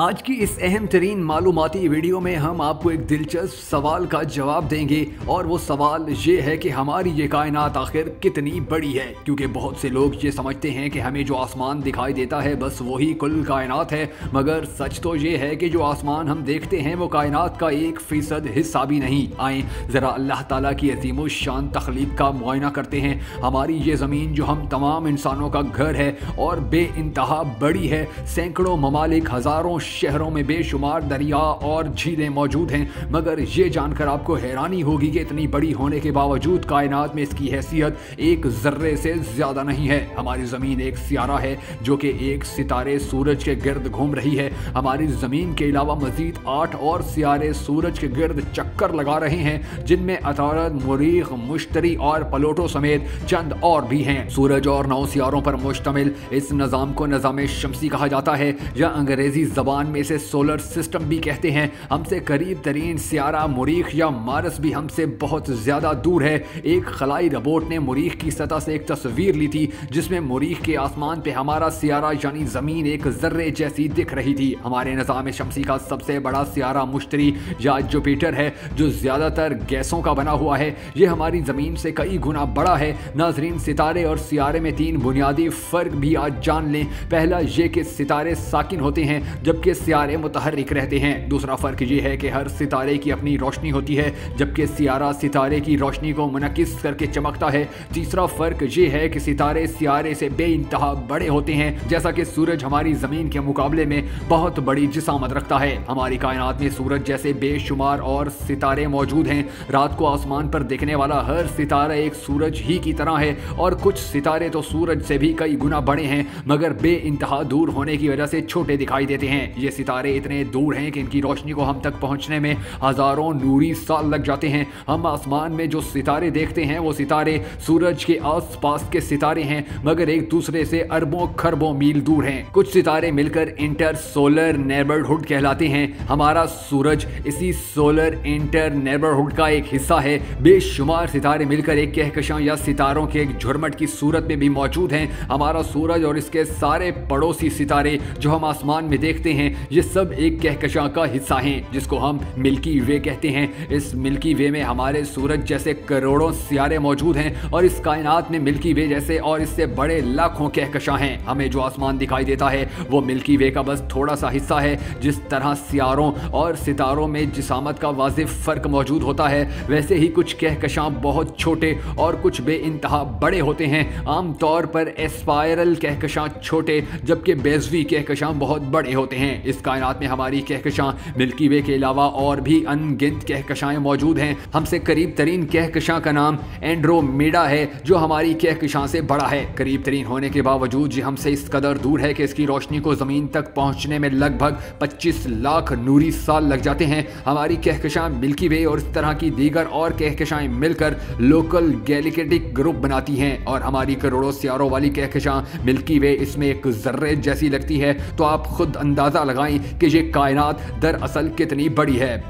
आज की इस अहम तरीन मालूमाती वीडियो में हम आपको एक दिलचस्प सवाल का जवाब देंगे और वो सवाल ये है कि हमारी ये कायनात आखिर कितनी बड़ी है। क्योंकि बहुत से लोग ये समझते हैं कि हमें जो आसमान दिखाई देता है बस वही कुल कायनात है, मगर सच तो ये है कि जो आसमान हम देखते हैं वो कायनात का 1% हिस्सा भी नहीं। आए ज़रा अल्लाह ताला की अज़ीम शान तख्लीक का मुआयना करते हैं। हमारी ये ज़मीन जो हम तमाम इंसानों का घर है और बेइंतहा बड़ी है। सैकड़ों ममालिक, हज़ारों शहरों में बेशुमार दरिया और झीलें मौजूद हैं, मगर ये जानकर आपको हैरानी होगी कि इतनी बड़ी होने के बावजूद कायनात में इसकी हैसियत एक ज़र्रे से ज़्यादा नहीं है। हमारी ज़मीन एक सियारा है जो कि एक सितारे सूरज के गिर्द घूम रही है। हमारी ज़मीन के अलावा मज़ीद 8 और सियारे सूरज के गिर्द चक्कर लगा रहे हैं, जिनमें अतारद, मुरीख, मुश्तरी और प्लूटो समेत चंद और भी हैं। सूरज और 9 सियारों पर मुश्तमिल इस निज़ाम को निज़ाम शम्सी कहा जाता है, या अंग्रेज़ी ज़बान में इसे सोलर सिस्टम भी कहते हैं। हमसे करीब तरीन सियारा मुरीख या मारस भी हमसे बहुत ज़्यादा दूर है। एक खलाई रोबोट ने मुरीख की सतह से एक तस्वीर ली थी जिसमें मुरीख के आसमान पे हमारा सियारा यानी ज़मीन एक ज़र्रे जैसी दिख रही थी। हमारे निज़ाम शम्सी का सबसे बड़ा सियारा मुश्तरी या जुपिटर है, जो ज़्यादातर गैसों का बना हुआ है। ये हमारी ज़मीन से कई गुना बड़ा है। नाजरीन, सितारे और सियारे में 3 बुनियादी फ़र्क भी आज जान लें। पहला ये कि सितारे साकिन होते हैं जबकि सियारे मुतहर्रिक रहते हैं। दूसरा फ़र्क ये है कि हर सितारे की अपनी रोशनी होती है जबकि सियारा सितारे की रोशनी को मुनकिस करके चमकता है। तीसरा फ़र्क ये है कि सितारे सियारे से बेइंतहा बड़े होते हैं, जैसा कि सूरज हमारी ज़मीन के मुकाबले में बहुत बड़ी जिसामत रखता है। हमारी कायनात में सूरज जैसे बेशुमार और सितारे मौजूद हैं। रात को आसमान पर दिखने वाला हर सितारा एक सूरज ही की तरह है और कुछ सितारे तो सूरज से भी कई गुना बड़े हैं, मगर बेइंतहा दूर होने की वजह से छोटे दिखाई देते हैं। ये सितारे इतने दूर हैं कि इनकी रोशनी को हम तक पहुंचने में हज़ारों नूरी साल लग जाते हैं। हम आसमान में जो सितारे देखते हैं वो सितारे सूरज के आसपास के सितारे हैं, मगर एक दूसरे से अरबों खरबों मील दूर हैं। कुछ सितारे मिलकर इंटर सोलर नेबरहुड कहलाते हैं। हमारा सूरज इसी सोलर इंटर नेबरहुड का एक हिस्सा है। बेशुमार सितारे मिलकर एक कहकशां या सितारों के एक झुरमट की सूरत में भी मौजूद हैं। हमारा सूरज और इसके सारे पड़ोसी सितारे जो हम आसमान में देखते हैं, ये सब एक कहकशां का हिस्सा हैं जिसको हम मिल्की वे कहते हैं। इस मिल्की वे में हमारे सूरज जैसे करोड़ों सियारे मौजूद हैं और इस कायनात में मिल्की वे जैसे और इससे बड़े लाखों कहकशां हैं। हमें जो आसमान दिखाई देता है वो मिल्की वे का बस थोड़ा सा हिस्सा है। जिस तरह सियारों और सितारों में जिसामत का वाज़िह फ़र्क मौजूद होता है, वैसे ही कुछ कहकशां बहुत छोटे और कुछ बेइंतहा बड़े होते हैं। आमतौर पर एस्पायरल कहकशां छोटे जबकि बेज़वी कहकशां बहुत बड़े होते हैं। इस कायनात में हमारी कहकशां मिल्की वे के अलावा और भी अनगिनत कहकशाएं मौजूद हैं। हमसे करीब तरीन कहकशां का नाम एंड्रोमेडा है, जो हमारी कहकशां से बड़ा है। करीब तरीन होने के बावजूद ये हमसे इस कदर दूर है कि इसकी रोशनी को ज़मीन तक पहुंचने में लगभग 25 लाख नूरी साल लग जाते हैं। हमारी कहकशां मिल्की वे और इस तरह की दीगर और कहकशाएं मिलकर लोकल गैलेक्टिक ग्रुप बनाती हैं और हमारी करोड़ों सियारों वाली कहकशां मिल्की वे इसमें एक ज़र्रे जैसी लगती है। तो आप खुद अंदाज़ा लगाएं कि ये कायनात दरअसल कितनी बड़ी है।